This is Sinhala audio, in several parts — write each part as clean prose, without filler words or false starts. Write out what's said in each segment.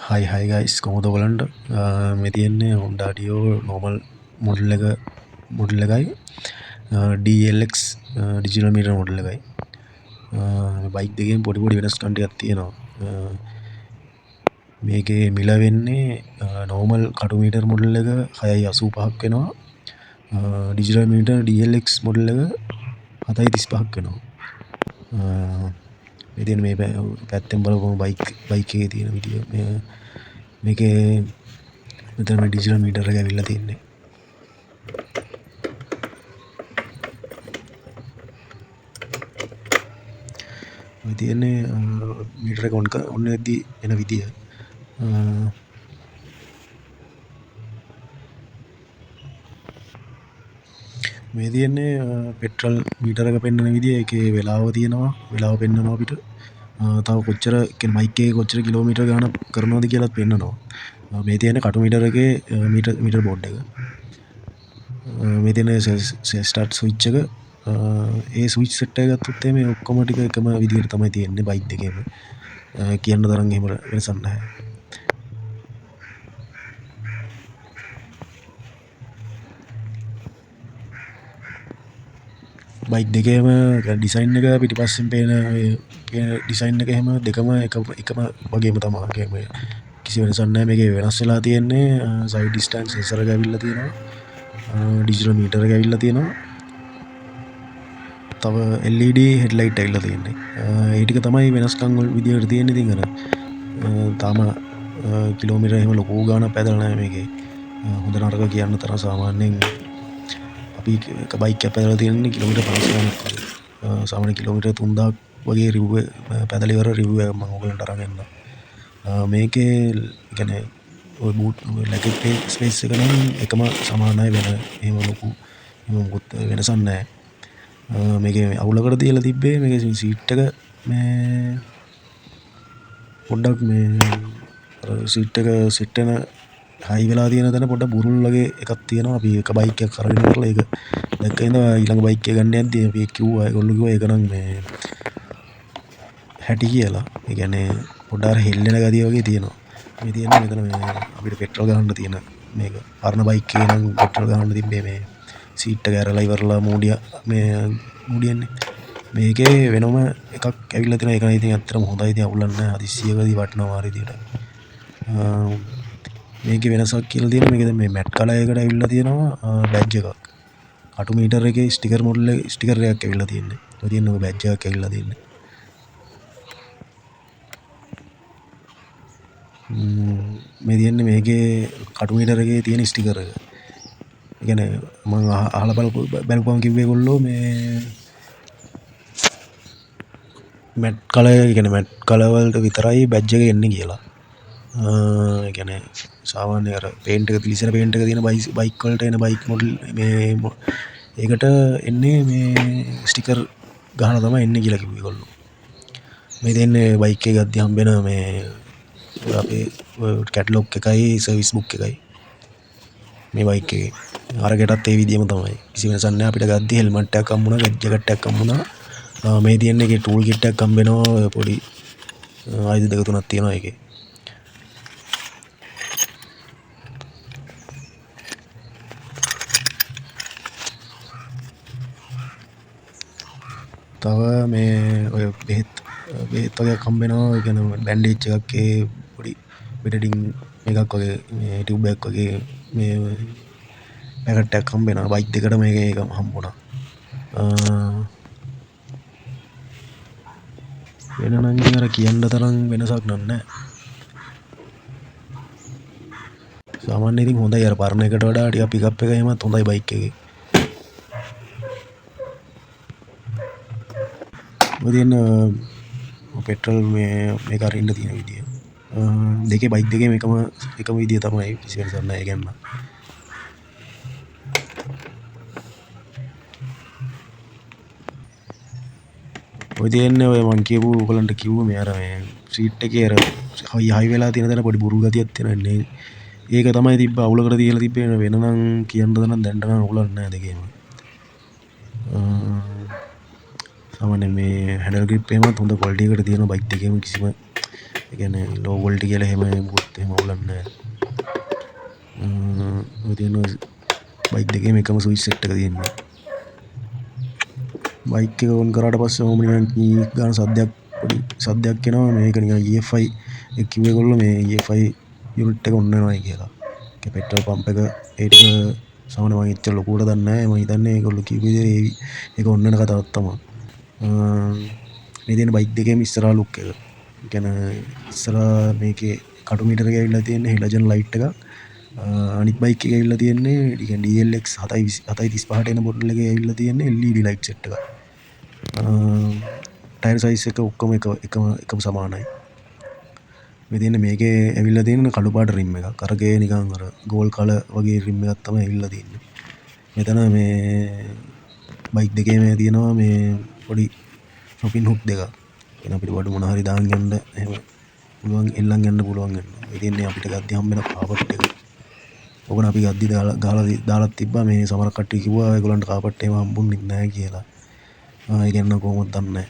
හයි ගයිස් කොහොමද ඔයගලන්ට මේ තියෙන්නේ Honda Dio normal මොඩල් එකයි DLX digital meter මොඩල් එකයි බයික් දෙකෙන් පොඩි වෙනස්කම් ටිකක් තියෙනවා මේකේ මිල වෙන්නේ normal කටු මීටර් මොඩල් එක 685ක් වෙනවා digital meter DLX මොඩල් එක 735ක් වෙනවා ඉතින් මේ පැත්තෙන් බලපුවම බයික් එකේ තියෙන වීඩියෝ මේකේ මෙතන මේ ඩිජිටල් මීටර් එක ඇවිල්ලා තියෙන්නේ මේ තියෙන්නේ මීටර එක ඔන් වෙද්දී එන විදිය මේ තියෙන්නේ පෙට්‍රල් මීටර එක පෙන්වන විදිය ඒකේ වෙලාව තියෙනවා වෙලාව පෙන්වනවා අපිට තව කොච්චර කියන්නේ බයික් එකේ කොච්චර කිලෝමීටර් ගාණක් කරනවද කියලාත් පෙන්වනවා මේ තියෙන්නේ කටු මීටර එකේ මීටර් බෝඩ් එක මේ තියෙන ස්ටාර්ට් ස්විච් එක ඒ ස්විච් සෙට් එක ගත්තොත් මේ ඔක්කොම ටික එකම විදියට තමයි තියෙන්නේ බයික් දෙකේම කියන්න තරම් එහෙම වෙනසක් නැහැ බයික් දෙකේම ඩිසයින් එක පිටිපස්සෙන් පේන ඩිසයින් එක එහෙම දෙකම එකම වගේම තමයි කිසි වෙනසක් නැහැ මේකේ වෙනස් වෙලා තියෙන්නේ සයිඩ් ඩිස්ටන්ස් සෙන්සර් එක ඇවිල්ලා තියෙනවා ඩිජිටල් මීටර් එක ඇවිල්ලා තියෙනවා තව LED හෙඩ්ලයිට් ඇවිල්ලා තියෙන්නේ ඒ ටික තමයි වෙනස්කම් විදියට තියෙන්නේ ඉතින් අර තාම කිලෝමීටර් එහෙම ලොකු ගාණක් පැදලා නැහැ මේකේ හොඳ නරක කියන්න තරම් සාමාන්‍යයෙන් අපි එක බයික් එකක් පැදලා තියෙන්නේ කිලෝමීටර් 500 ගාණක් වගේ සාමාන්‍ය කිලෝමීටර් 3000ක් වගේ රිව්යු පැදලා ඉවර රිව්යු එකක් මම ඔයගලන්ට අරන් එන්නම් මේකේ කියන්නේ ඔය බූට් ලැග් ස්පේස් එක නම් එකම සමානයි වෙන එහෙම ලොකු එහෙම මොකුත් වෙනසක් නැහැ මේකේ අවුලකට තියලා තිබ්බේ මේකේ සීට් එක මේ පොඩ්ඩක් මේ සීට් එක සෙට් වෙන හයි වෙලා තියෙන තැන පොඩ්ඩක් බුරුල් වගේ එකක් තියෙනවා අපි එක බයික් එකක් අරගෙන ඉවරලා ඒක දැක්ක ඉඳන් ඊළඟ බයික් එක ගන්න යද්දී අපි කිව්වා ඒගොල්ලෝ කිව්වා ඒක නම් මේ හැටි කියලා ඒ කියන්නේ පොඩ්ඩක් අර හෙල්ලෙන ගතිය වගේ තියෙනවා මේ තියෙන්නේ මෙතන මේ අපිට පෙට්‍රල් ගහන්න තියෙන මේක පරණ බයික් එකේ නම් පෙට්‍රල් ගහන්න තිබ්බේ මේ සීට් එක ඇරලා ඉවරලා මූඩියන්නේ මේකේ වෙනම එකක් ඇවිල්ලා තියෙනවා ඒක නම් ඉතින් ඇත්තටම හොඳයි ඉතින් අවුලක් නැහැ හදිස්සියකදී වටනවා විදියට මේකේ වෙනසක් කියලා තියෙනවා මේකේ දැන් මේ මැට් කලර් එකකට ඇවිල්ලා තියෙනවා බැජ් එකක් කටු මීටර් එකේ ස්ටිකර් මොඩල් එක ස්ටිකර් එකක් ඇවිල්ලා තියෙන්නේ ඔය තියෙන ඔය බැජ් එකක් ඇවිල්ලා තියෙන්නේ මේ තියෙන්නේ මේකේ කටු මීටර් එකේ තියෙන ස්ටිකර් එක ඒ කියන්නේ මම අහලා බලපුවම කිව්වේ ඒගොල්ලෝ මේ මැට් කලර් ඒ කියන්නේ මැට් කලර් වලට විතරයි බැජ් එක එන්නේ කියලා ඒ කියන්නේ සාමාන්‍ය අර පේන්ට් එක තිලිසන පේන්ට් එක තියෙන බයික් වලට එන බයික් මොඩල් මේ ඒකට එන්නේ මේ ස්ටිකර් ගහලා තමයි එන්නේ කියලා කිව්වේ ඒගොල්ලෝ මේ දෙන්නේ බයික් එක ගද්දි හම්බෙන මේ අපේ කැටලොග් එකයි සර්විස් බුක් එකයි මේ බයික් එකේ අරකටත් ඒ විදිහම තමයි කිසි වෙනසක් නැහැ අපිට ගද්දි හෙල්මට් එකක් හම්බුණා ජැකට් එකක් හම්බුණා මේ තියෙන එකේ ටූල් කිට් එකක් හම්බ වෙනවා පොඩි ආයුධ දෙක තුනක් තියෙනවා ඒකේ තව මේ ඔය බෙහෙත් වගේක් හම්බ වෙනවා ඒ කියන්නේ බැන්ඩේජ් එකක් ඒ පොඩි බෙඩඩින් එකක් වගේ මේ ටියුබ් එකක් වගේ මේ පැකට් එකක් හම්බ වෙනවා බයික් දෙකට මේක හම්බුණා වෙන නම් ඉතින් අර කියන්න තරම් වෙනසක් නැහැ සාමාන්‍යයෙන් ඉතින් හොඳයි අර පරණ එකට වඩා ටිකක් පිකප් එක එහෙමත් හොඳයි බයික් එකේ ඔය තියෙන පෙට්‍රල් මේක අරින්න තියෙන විදිය දෙකේ බයික් දෙකේම එකම විදිය තමයි කිසි වෙනසක් නැහැ ඒ කියන්නේ ඔය තියෙන්නේ ඔය මං කියපු ඔයගලන්ට කිව්ව මේ අර මේ සීට් එකේ අර හයි වෙලා තියෙන තැන පොඩි බුරු ගතියක් තියෙනවා ඒක තමයි තිබ්බ අවුලකට තියලා තිබ්බේ වෙන නම් කියන්න නම් දැන්ට නම් අවුලක් නැහැ දෙකේම සාමාන්‍යයෙන් මේ හැන්ඩල් ග්‍රිප් එහෙමත් හොඳ ක්වොලිටි එකකට තියෙනවා බයික් දෙකේම කිසිම ඒ කියන්නේ ලෝ වෝල්ට් කියලා එහෙම මුකුත් එහෙම අවුලක් නැහැ. ඔය තියෙන බයික් දෙකේම එකම ස්විච් සෙට් එක තියෙනවා. බයික් එක ඔන් කරාට පස්සේ ඕම නිකන් කී ගාන පොඩි සද්දයක් එනවා. මේක නිකන් EFI එක කිව්වේ ඒගොල්ලෝ මේ EFI යුනිට් එක ඔන් වෙනවායි කියලා. ඒක පෙට්‍රල් පම්ප් එක ඒ ටික සාමාන්‍ය මම එච්චර ලොකුවට දන්නේ නැහැ. මම හිතන්නේ ඒගොල්ලෝ කිව්ව විදිහේ ඒක ඔන් වෙන කතාවක් තමයි. මේ තියෙන බයික් දෙකේම ඉස්සරහා ලුක් එක. ඒ කියන්නේ ඉස්සරහා මේකේ කටු මීටර් එක ඇවිල්ලා තියෙන්නේ හෙලජන් ලයිට් එකක්. අනිත් බයික් එකේ ඇවිල්ලා තියෙන්නේ DLX 735ට එන මොඩල් එකේ ඇවිල්ලා තියෙන්නේ LED ලයිට් සෙට් එකක්. ටයර් සයිස් එක ඔක්කොම එකම සමානයි. මේ තියෙන්නේ මේකේ ඇවිල්ලා තියෙන කළු පාට රිම් එකක්. අරගේ නිකන් අර ගෝල් කලර් වගේ රිම් එකක් තමයි ඇවිල්ලා තියෙන්නේ. මෙතන මේ බයික් දෙකේම තියෙනවා මේ පොඩි ෂොපින් හුක් දෙකක්. එන අපිට වඩ මොන හරි දාන් යන්න එහෙම පුළුවන් එල්ලන් යන්න පුළුවන් වෙනවා. මේ තියෙන්නේ අපිට ගද්දි හම්බෙන කාපට් එක. ඔබන අපි ගද්දි දාලා තිබ්බා. මේ සමහර කට්ටිය කිව්වා ඒගොල්ලන්ට කාපට් එහෙම හම්බුන්නේ නැහැ කියලා. ඒක නම් කොහොමද දන්නේ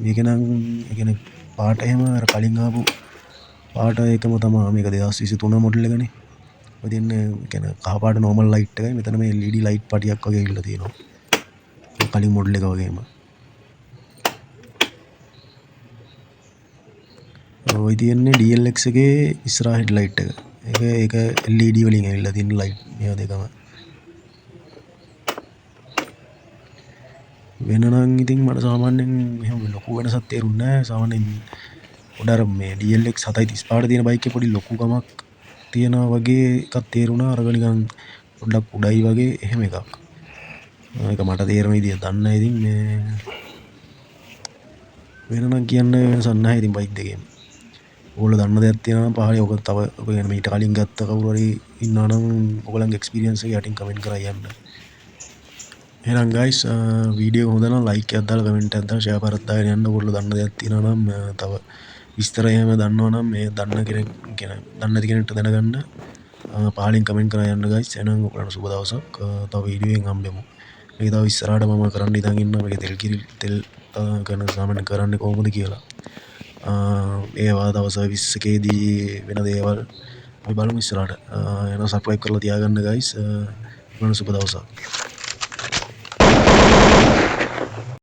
මේක නම් ඒ කියන්නේ පාට එහෙම අර කලින් ආපු පාට එකම තමයි. මේක 2023 මොඩල් එකනේ. ඔය තියන්නේ ඒ කියන්නේ කහ පාට නෝමල් ලයිට් එකයි. මෙතන මේ LED ලයිට් පටියක් වගේ ඉල්ල තියෙනවා. කලින් මොඩල් එක වගේම. ඔය තියන්නේ DLX එකේ ඉස්සරහා හෙඩ් ලයිට් එක. ඒක LED වලින් ඇවිල්ලා තියෙන ලයිට් මේවා දෙකම. වෙන නම් ඉතින් මට සාමාන්‍යයෙන් එහෙම ලොකු වෙනසක් තේරුන්නේ නැහැ. සාමාන්‍යයෙන් පොඩ අර මේ DLX 735ට තියෙන බයික් එකේ පොඩි ලොකුකමක් තියෙනවා වගේ එකක් තේරුණා. අරක නිකන් පොඩ්ඩක් උඩයි වගේ එහෙම එකක්. ඒක මට තේරෙන විදිය දන්නේ නැහැ. ඉතින් මේ වෙන නම් කියන්න වෙනසක් නැහැ ඉතින් බයික් දෙකේම. ඕගොල්ලෝ දන්න දෙයක් තියෙනවා නම් පහලින් ඔක තව ඔක කියන්නේ මීට කලින් ගත්ත කවුරු හරි ඉන්නවා නම් ඔයගොල්ලන්ගේ එක්ස්පීරියන්ස් එක යටින් කමෙන්ට් කරලා යන්න. එහෙනම් guys වීඩියෝ හොඳ නම් like එකක් දාලා කමෙන්ට් එකක් දාලා ෂෙයා කරත් දාගෙන යන්න. ඔයගොල්ලෝ දන්න දෙයක් තියෙනවා නම් තව විස්තර එහෙම දන්නවා නම් මේ දන්න කෙනෙක් කියන දන්නේ නැති කෙනෙක්ට දැනගන්න පහලින් කමෙන්ට් කරලා යන්න guys. එහෙනම් ඔයගොල්ලන්ට සුබ දවසක්. තව වීඩියෝ එකෙන් හම්බෙමු. මේක තව ඉස්සරහට මම කරන්න ඉඳන් ඉන්නවා. මේක තෙල් කරන සාමාන්‍ය කරන්නේ කොහොමද කියලා. ඒවා තව සර්විස් එකේදී වෙන දේවල් අපි බලමු ඉස්සරහට. එහෙනම් subscribe කරලා තියාගන්න guys. ඔයගොල්ලන්ට සුබ දවසක්.